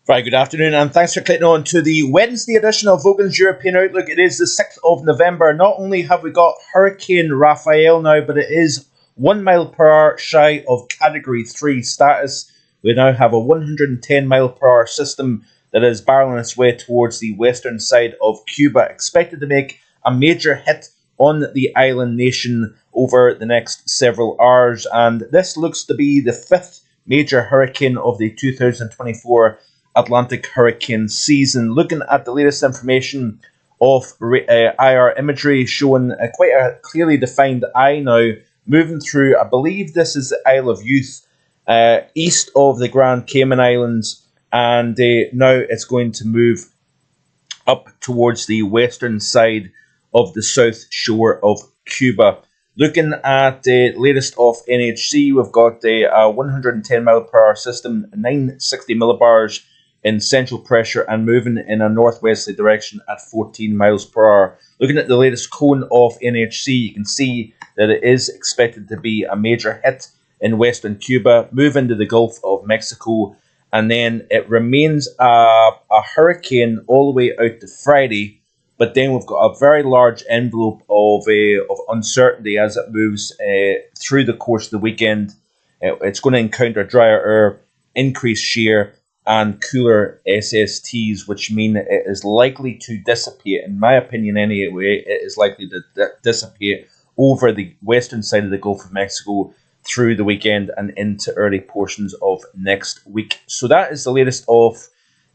Very good afternoon, and thanks for clicking on to the Wednesday edition of Vogan's European Outlook. It is the 6th of November. Not only have we got Hurricane Rafael now, but it is 1 mile per hour shy of Category 3 status. We now have a 110 mile per hour system that is barreling its way towards the western side of Cuba, expected to make a major hit on the island nation over the next several hours. And this looks to be the fifth major hurricane of the 2024 Atlantic hurricane season. Looking at the latest information of IR imagery showing quite a clearly defined eye now moving through, I believe this is the Isle of Youth, east of the Grand Cayman Islands, and now it's going to move up towards the western side of the south shore of Cuba. Looking at the latest of NHC, we've got a 110 mile per hour system, 960 millibars in central pressure and moving in a northwesterly direction at 14 miles per hour. Looking at the latest cone of NHC, you can see that it is expected to be a major hit in western Cuba, move into the Gulf of Mexico, and then it remains a hurricane all the way out to Friday. But then we've got a very large envelope of uncertainty as it moves through the course of the weekend. It's going to encounter drier air, increased shear, and cooler SSTs, which mean it is likely to dissipate. In my opinion, anyway, it is likely to dissipate over the western side of the Gulf of Mexico through the weekend and into early portions of next week. So that is the latest of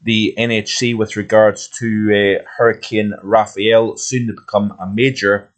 the NHC with regards to Hurricane Rafael, soon to become a major,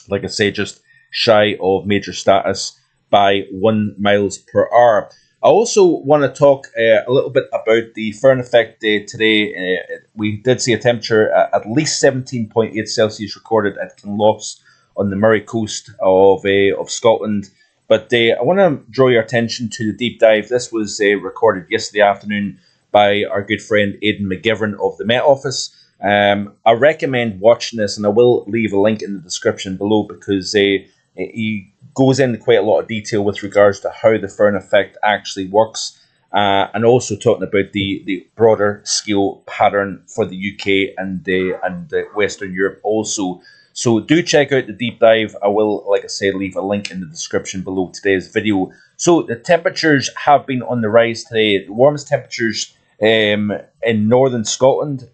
like I say, just shy of major status by 1 miles per hour. I also want to talk a little bit about the Fern effect today. We did see a temperature at least 17.8 Celsius recorded at Kinloss on the Murray coast of Scotland. But I want to draw your attention to the deep dive. This was recorded yesterday afternoon by our good friend Aidan McGivern of the Met Office. I recommend watching this, and I will leave a link in the description below because he goes into quite a lot of detail with regards to how the Fern effect actually works, and also talking about the broader scale pattern for the UK and Western Europe also. So do check out the deep dive. I will, like I said, leave a link in the description below today's video. So the temperatures have been on the rise today. The warmest temperatures in northern Scotland,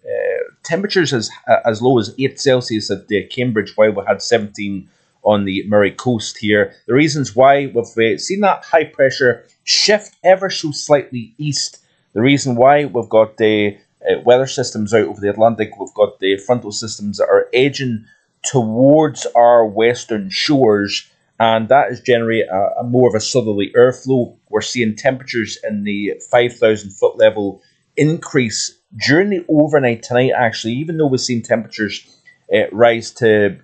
temperatures as low as 8 Celsius at Cambridge, while we had 17 on the Murray coast here. The reasons why we've seen that high pressure shift ever so slightly east. The reason why we've got the weather systems out over the Atlantic, we've got the frontal systems that are edging towards our western shores, and that is generally a more of a southerly airflow. We're seeing temperatures in the 5,000 foot level increase during the overnight tonight, actually, even though we've seen temperatures rise to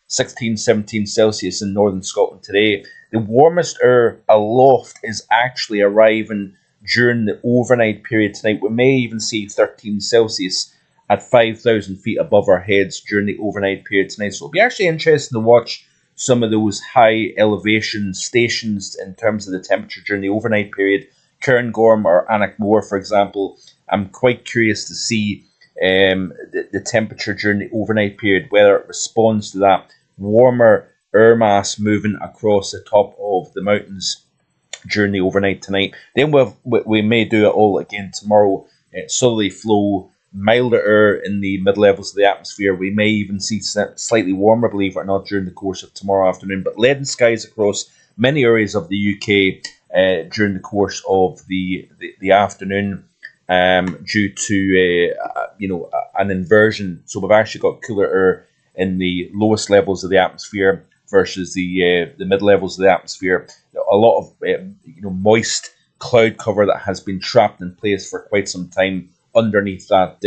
16, 17 Celsius in northern Scotland today. The warmest air aloft is actually arriving during the overnight period tonight. We may even see 13 Celsius at 5,000 feet above our heads during the overnight period tonight. So it'll be actually interesting to watch some of those high elevation stations in terms of the temperature during the overnight period. Cairngorm or Annaghmore, for example. I'm quite curious to see the temperature during the overnight period, whether it responds to that warmer air mass moving across the top of the mountains during the overnight tonight. Then we may do it all again tomorrow. Southerly flow, milder air in the mid-levels of the atmosphere. We may even see slightly warmer, believe it or not, during the course of tomorrow afternoon. But leaden skies across many areas of the UK during the course of the afternoon due to an inversion. So we've actually got cooler air in the lowest levels of the atmosphere versus the mid-levels of the atmosphere. A lot of moist cloud cover that has been trapped in place for quite some time underneath that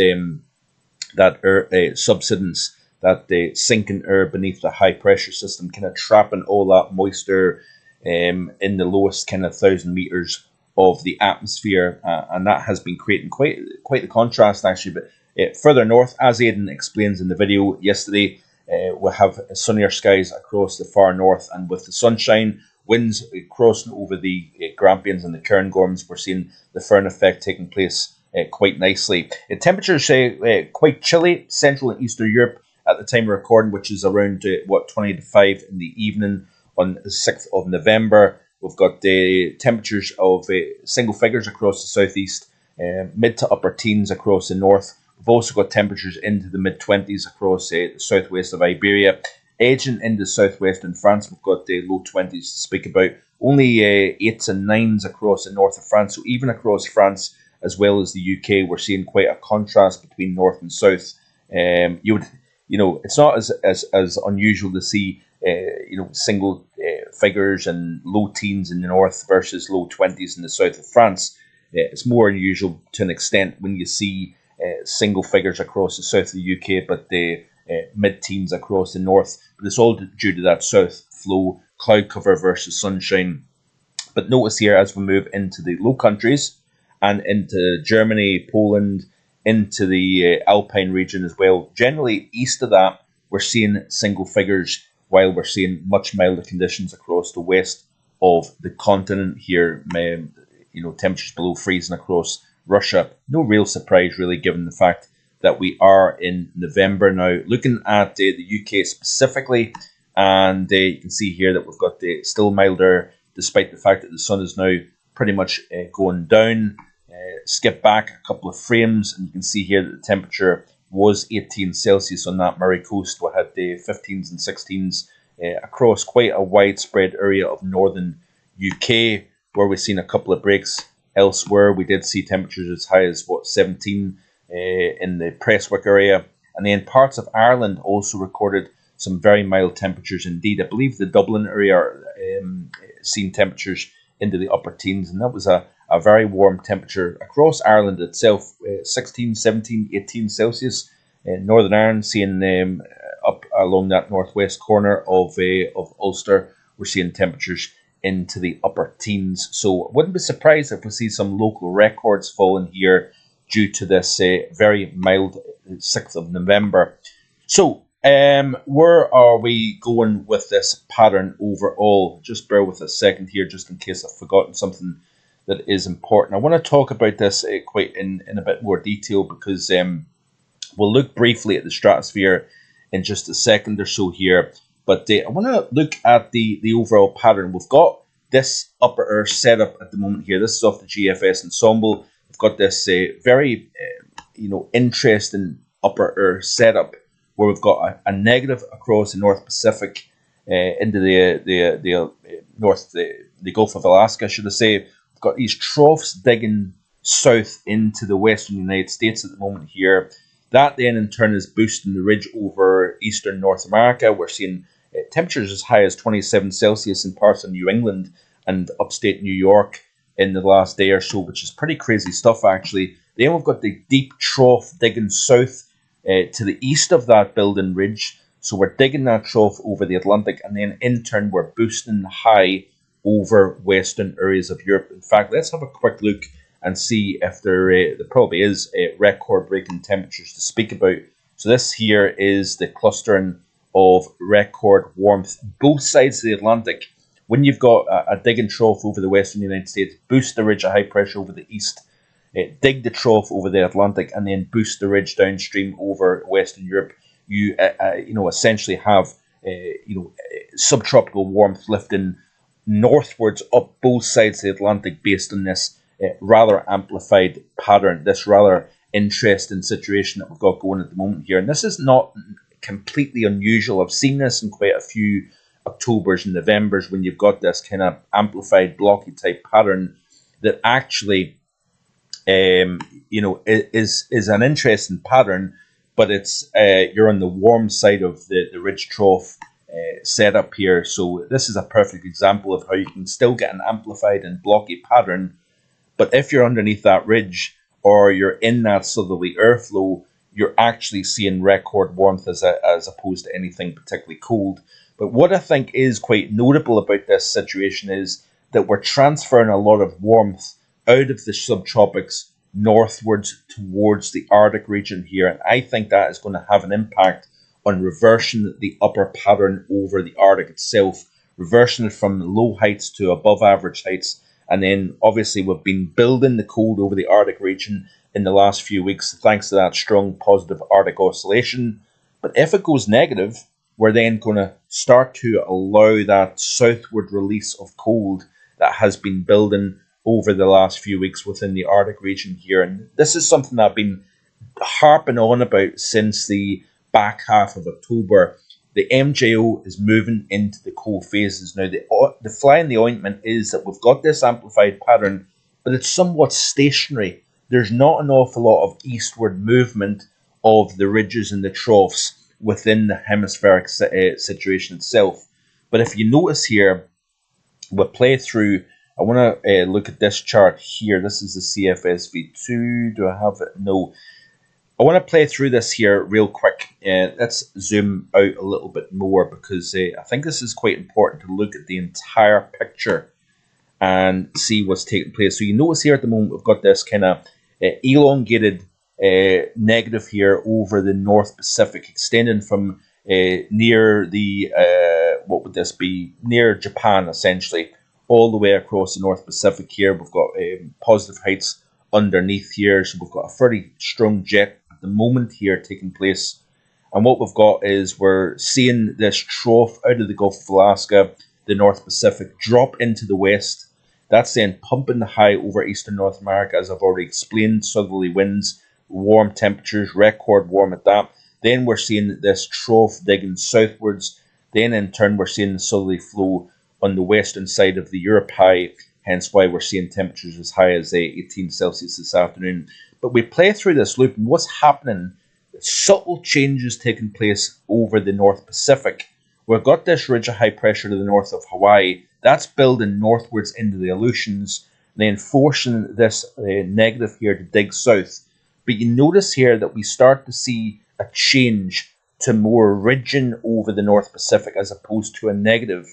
air subsidence, that sinking air beneath the high pressure system, kind of trapping all that moisture in the lowest kind of 1,000 meters of the atmosphere, and that has been creating quite the contrast actually. But further north, as Aidan explains in the video yesterday, we have sunnier skies across the far north, and with the sunshine, winds crossing over the Grampians and the Cairngorms, we're seeing the Fern effect taking place quite nicely. Temperatures quite chilly, Central and Eastern Europe at the time of recording, which is around 20 to 5 in the evening on the 6th of November. We've got temperatures of single figures across the southeast, mid to upper teens across the north. We've also got temperatures into the mid-20s across the southwest of Iberia. Edging into southwestern France, we've got low 20s to speak about. Only 8s and 9s across the north of France. So even across France, as well as the UK, we're seeing quite a contrast between north and south. It's not as unusual to see single figures and low teens in the north versus low 20s in the south of France. It's more unusual to an extent when you see single figures across the south of the UK, but the mid-teens across the north. But it's all due to that south flow, cloud cover versus sunshine. But notice here, as we move into the Low Countries and into Germany, Poland, into the Alpine region as well, generally east of that, we're seeing single figures, while we're seeing much milder conditions across the west of the continent here. Temperatures below freezing across Russia. No real surprise, really, given the fact that we are in November now. Looking at the UK specifically, and you can see here that we've got still milder, despite the fact that the sun is now pretty much going down. Skip back a couple of frames, and you can see here that the temperature was 18 Celsius on that Murray coast. We had the 15s and 16s across quite a widespread area of northern UK, where we've seen a couple of breaks. Elsewhere, we did see temperatures as high as 17 in the Prestwick area, and then parts of Ireland also recorded some very mild temperatures indeed. I believe the Dublin area seen temperatures into the upper teens, and that was a very warm temperature across Ireland itself, 16, 17, 18 Celsius. Northern Ireland seeing up along that northwest corner of Ulster, we're seeing temperatures into the upper teens. So I wouldn't be surprised if we see some local records falling here due to this very mild 6th of November. So where are we going with this pattern overall? Just bear with a second here, just in case I've forgotten something that is important. I want to talk about this quite in a bit more detail, because we'll look briefly at the stratosphere in just a second or so here. But I want to look at the overall pattern. We've got this upper Earth setup at the moment here. This is off the GFS ensemble. We've got this very interesting upper Earth setup where we've got a negative across the North Pacific into the north, the Gulf of Alaska, should I say. We've got these troughs digging south into the western United States at the moment here. That then in turn is boosting the ridge over eastern North America. We're seeing temperatures as high as 27 Celsius in parts of New England and upstate New York in the last day or so, which is pretty crazy stuff actually. Then we've got the deep trough digging south to the east of that building ridge. So we're digging that trough over the Atlantic, and then in turn we're boosting high over western areas of Europe. In fact, let's have a quick look and see if there probably is record-breaking temperatures to speak about. So this here is the clustering of record warmth, both sides of the Atlantic. When you've got a digging trough over the western United States, boost the ridge of high pressure over the east, dig the trough over the Atlantic, and then boost the ridge downstream over Western Europe, you essentially have subtropical warmth lifting northwards up both sides of the Atlantic based on this rather amplified pattern, this rather interesting situation that we've got going at the moment here. And this is not completely unusual. I've seen this in quite a few Octobers and Novembers when you've got this kind of amplified blocky type pattern that actually is an interesting pattern, but it's you're on the warm side of the ridge trough setup here. So this is a perfect example of how you can still get an amplified and blocky pattern, but if you're underneath that ridge or you're in that southerly airflow, you're actually seeing record warmth as opposed to anything particularly cold. But what I think is quite notable about this situation is that we're transferring a lot of warmth out of the subtropics northwards towards the Arctic region here. And I think that is going to have an impact on reversing the upper pattern over the Arctic itself, reversing it from low heights to above average heights. And then obviously we've been building the cold over the Arctic region in the last few weeks thanks to that strong positive Arctic oscillation. But if it goes negative, we're then going to start to allow that southward release of cold that has been building over the last few weeks within the Arctic region here. And this is something that I've been harping on about since the back half of October. The MJO is moving into the cold phases. Now, the fly in the ointment is that we've got this amplified pattern, but it's somewhat stationary. There's not an awful lot of eastward movement of the ridges and the troughs within the hemispheric situation itself. But if you notice here, we'll play through. I want to look at this chart here. This is the CFSV2. Do I have it? No. I want to play through this here real quick. Let's zoom out a little bit more because I think this is quite important to look at the entire picture and see what's taking place. So you notice here at the moment we've got this kind of elongated negative here over the North Pacific, extending from near the, what would this be, near Japan essentially, all the way across the North Pacific here. We've got positive heights underneath here, so we've got a fairly strong jet at the moment here taking place. And what we've got is we're seeing this trough out of the Gulf of Alaska, the North Pacific, drop into the west. That's then pumping the high over eastern North America, as I've already explained. Southerly winds, warm temperatures, record warm at that. Then we're seeing this trough digging southwards. Then in turn we're seeing the southerly flow on the western side of the Europe high, hence why we're seeing temperatures as high as 18 Celsius this afternoon. But we play through this loop, and what's happening, subtle changes taking place over the North Pacific. We've got this ridge of high pressure to the north of Hawaii. That's building northwards into the Aleutians, then forcing this negative here to dig south. But you notice here that we start to see a change to more ridging over the North Pacific as opposed to a negative.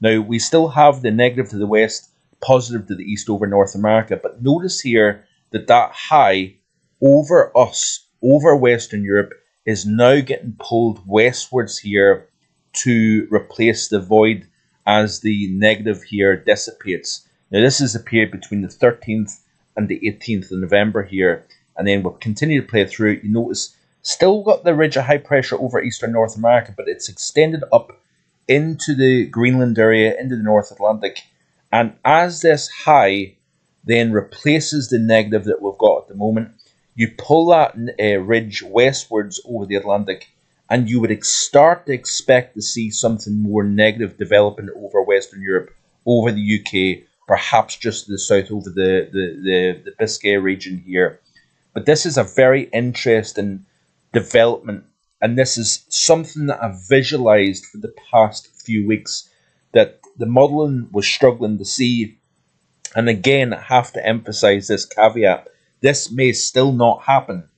Now, we still have the negative to the west, positive to the east over North America, but notice here that that high over us, over Western Europe, is now getting pulled westwards here to replace the void as the negative here dissipates. Now, this is the period between the 13th and the 18th of November here, and then we'll continue to play through. You notice, still got the ridge of high pressure over eastern North America, but it's extended up into the Greenland area, into the North Atlantic. And as this high then replaces the negative that we've got at the moment, you pull that ridge westwards over the Atlantic, and you would start to expect to see something more negative developing over Western Europe, over the UK, perhaps just to the south over the Biscay region here. But this is a very interesting development, and this is something that I've visualized for the past few weeks that the modeling was struggling to see. And again, I have to emphasize this caveat. This may still not happen,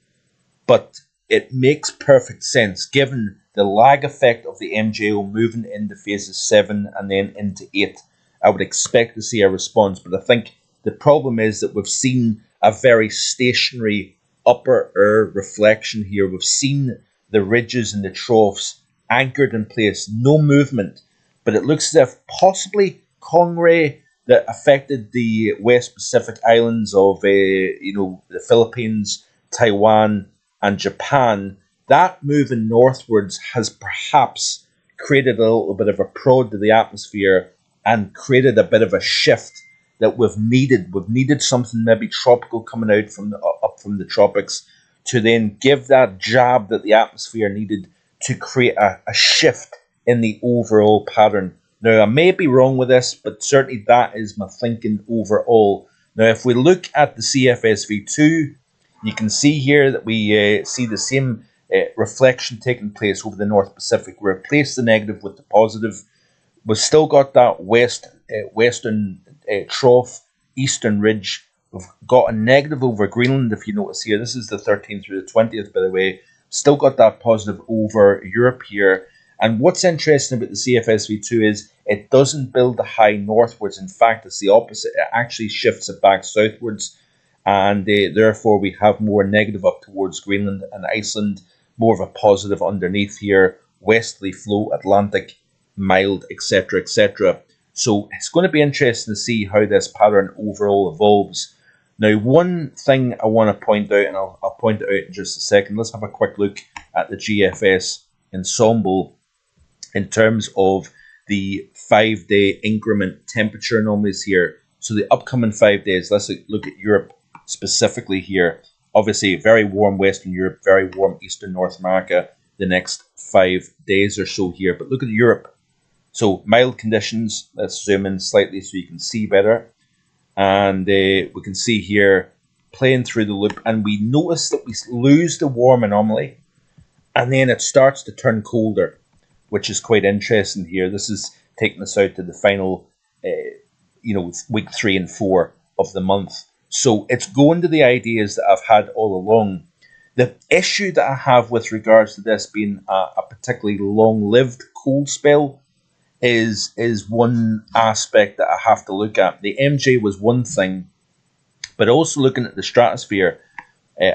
but it makes perfect sense given the lag effect of the MJO moving into phases 7 and then into 8. I would expect to see a response, but I think the problem is that we've seen a very stationary upper air reflection here. We've seen the ridges and the troughs anchored in place, no movement, but it looks as if possibly Kong-Rey that affected the West Pacific islands of the Philippines, Taiwan, and Japan, that moving northwards has perhaps created a little bit of a prod to the atmosphere and created a bit of a shift that we've needed. We've needed something maybe tropical coming out up from the tropics to then give that jab that the atmosphere needed to create a shift in the overall pattern. Now, I may be wrong with this, but certainly that is my thinking overall. Now, if we look at the CFSV2, you can see here that we see the same reflection taking place over the North Pacific. We replace the negative with the positive. We've still got that western trough, eastern ridge. We've got a negative over Greenland, if you notice here. This is the 13th through the 20th, by the way. Still got that positive over Europe here. And what's interesting about the CFSV2 is it doesn't build the high northwards. In fact, it's the opposite. It actually shifts it back southwards. And therefore, we have more negative up towards Greenland and Iceland, more of a positive underneath here, westerly flow, Atlantic, mild, etc., etc. So it's going to be interesting to see how this pattern overall evolves. Now, one thing I want to point out, and I'll point it out in just a second, let's have a quick look at the GFS ensemble in terms of the 5-day increment temperature anomalies here. So the upcoming 5 days, let's look at Europe specifically here. Obviously, very warm Western Europe, very warm Eastern North America the next 5 days or so here. But look at Europe. So mild conditions, let's zoom in slightly so you can see better. And we can see here playing through the loop, and we notice that we lose the warm anomaly, and then it starts to turn colder, which is quite interesting here. This is taking us out to the final, week 3 and 4 of the month. So it's going to the ideas that I've had all along. The issue that I have with regards to this being a particularly long-lived cold spell is one aspect that I have to look at. The MJ was one thing, but also looking at the stratosphere,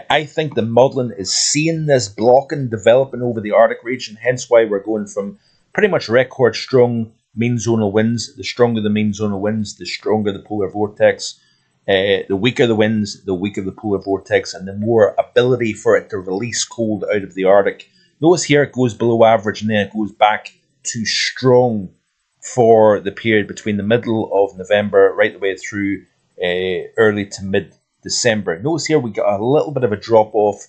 I think the modelling is seeing this blocking developing over the Arctic region, hence why we're going from pretty much record strong mean zonal winds. The stronger the mean zonal winds, the stronger the polar vortex. The weaker the winds, the weaker the polar vortex, and the more ability for it to release cold out of the Arctic. Notice here it goes below average, and then it goes back to strong for the period between the middle of November right the way through early to mid-December. Notice here we got a little bit of a drop-off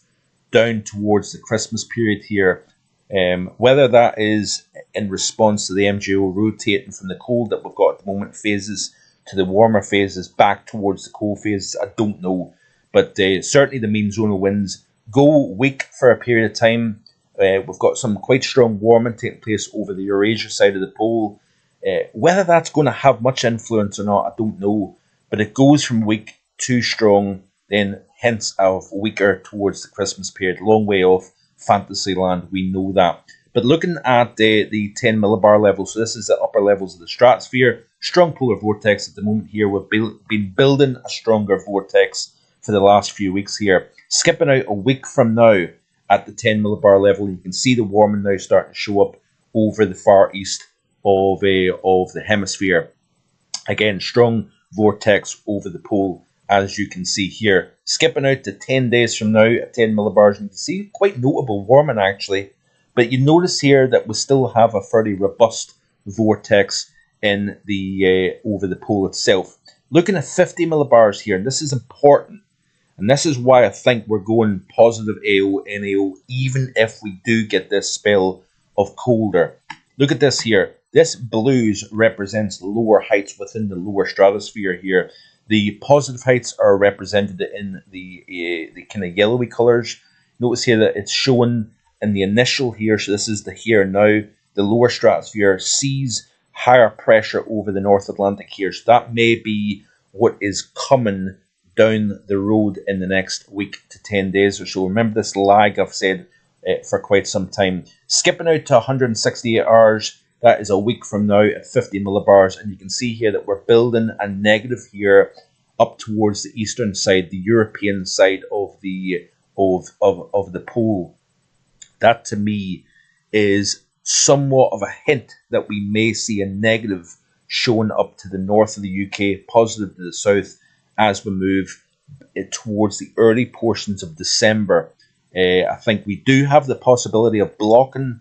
down towards the Christmas period here. Whether that is in response to the MJO rotating from the cold that we've got at the moment phases to the warmer phases back towards the cold phases, I don't know. But certainly the mean zonal winds go weak for a period of time. We've got some quite strong warming taking place over the Eurasia side of the pole. Whether that's going to have much influence or not, I don't know. But it goes from weak to strong, then hence of weaker towards the Christmas period. Long way off Fantasyland, we know that. But looking at the 10 millibar level, so this is the upper levels of the stratosphere. Strong polar vortex at the moment here. We've been building a stronger vortex for the last few weeks here. Skipping out a week from now at the 10 millibar level, you can see the warming now starting to show up over the far east of the hemisphere. Again, strong vortex over the pole, as you can see here. Skipping out to 10 days from now at 10 millibars, and you can see quite notable warming actually. But you notice here that we still have a fairly robust vortex in the over the pole itself. Looking at 50 millibars here, and this is important, and this is why I think we're going positive AO, NAO, even if we do get this spell of colder. Look at this here. This blues represents the lower heights within the lower stratosphere here. The positive heights are represented in the kind of yellowy colours. Notice here that it's showing in the initial here, so this is the here and now. The lower stratosphere sees higher pressure over the North Atlantic here. So that may be what is coming down the road in the next week to 10 days or so. Remember this lag I've said for quite some time. Skipping out to 168 hours, that is a week from now at 50 millibars, and you can see here that we're building a negative here up towards the eastern side, the European side of the pole. That to me is somewhat of a hint that we may see a negative showing up to the north of the UK, positive to the south as we move towards the early portions of December. I think we do have the possibility of blocking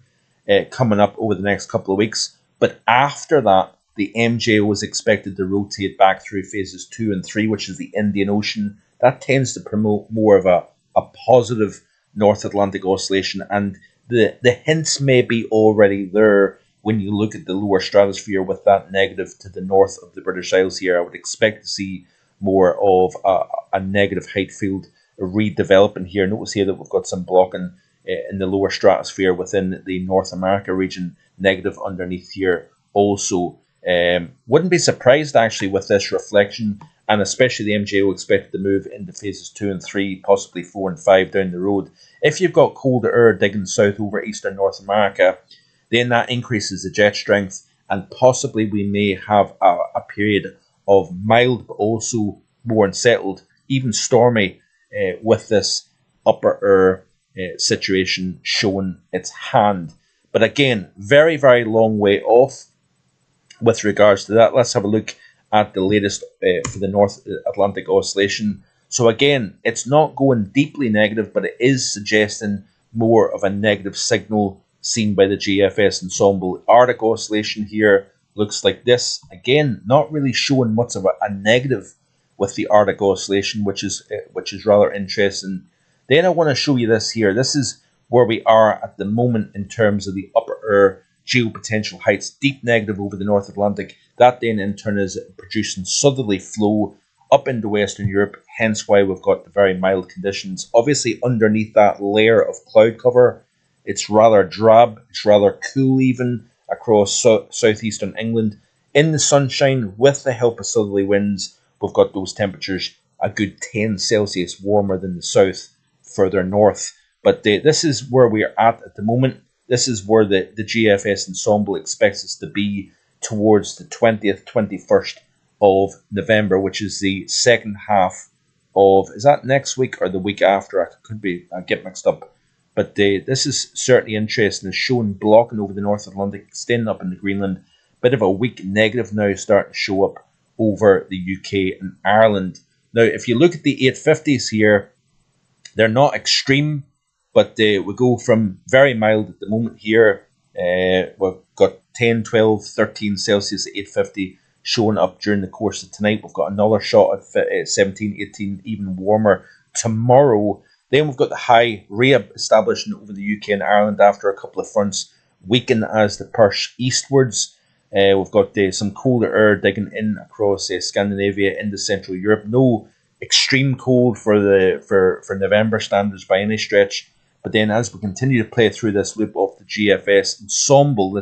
coming up over the next couple of weeks, but after that, the MJO is expected to rotate back through phases 2 and 3, which is the Indian Ocean. That tends to promote more of a positive North Atlantic oscillation, and the hints may be already there when you look at the lower stratosphere with that negative to the north of the British Isles here. I would expect to see more of a negative height field redeveloping here. Notice here that we've got some blocking in the lower stratosphere within the North America region, negative underneath here also. Wouldn't be surprised actually with this reflection, and especially the MJO expected to move into phases 2 and 3, possibly 4 and 5 down the road. If you've got colder air digging south over eastern North America, then that increases the jet strength, and possibly we may have a period of mild but also more unsettled, even stormy, with this upper air situation showing its hand. But again, very, very long way off. with regards to that. Let's have a look at the latest for the North Atlantic Oscillation. So again, it's not going deeply negative, but it is suggesting more of a negative signal seen by the GFS ensemble. Arctic Oscillation here looks like this. Again, not really showing much of a negative with the Arctic Oscillation, which is rather interesting. Then I want to show you this here. This is where we are at the moment in terms of the upper air geopotential heights, deep negative over the North Atlantic. That then in turn is producing southerly flow up into Western Europe, hence why we've got the very mild conditions. Obviously underneath that layer of cloud cover, it's rather drab, it's rather cool even across southeastern England. In the sunshine, with the help of southerly winds, we've got those temperatures a good 10 Celsius warmer than the south further north. But this is where we are at the moment. This is where the GFS ensemble expects us to be towards the 20th, 21st of November, which is the second half of, is that next week or the week after? I get mixed up. But this is certainly interesting. It's showing blocking over the North Atlantic, extending up into Greenland. Bit of a weak negative now starting to show up over the UK and Ireland. Now, if you look at the 850s here, they're not extreme, but we go from very mild at the moment here. We've got 10, 12, 13 Celsius at 850 showing up during the course of tonight. We've got another shot at 17, 18, even warmer tomorrow. Then we've got the high re-establishing over the UK and Ireland after a couple of fronts weaken as they push eastwards. We've got some colder air digging in across Scandinavia into Central Europe. No extreme cold for November standards by any stretch. But then as we continue to play through this loop of the GFS ensemble,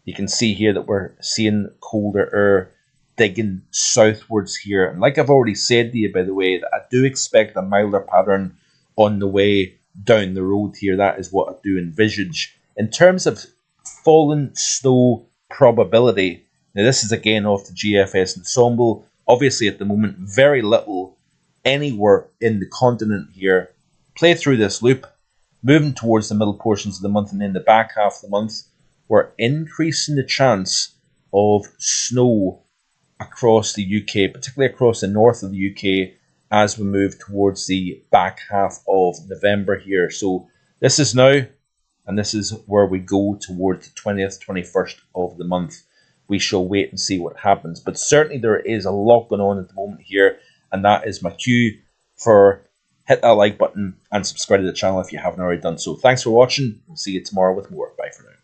you can see here that we're seeing colder air digging southwards here. And like I've already said to you, by the way, that I do expect a milder pattern on the way down the road here. That is what I do envisage. In terms of fallen snow probability, now this is again off the GFS ensemble. Obviously at the moment, very little anywhere in the continent here. Play through this loop, moving towards the middle portions of the month, and in the back half of the month, we're increasing the chance of snow across the UK, particularly across the north of the UK, as we move towards the back half of November here. So this is now, and this is where we go towards the 20th, 21st of the month. We shall wait and see what happens. But certainly there is a lot going on at the moment here, and that is my cue for hit that like button and subscribe to the channel if you haven't already done so. Thanks for watching. We'll see you tomorrow with more. Bye for now.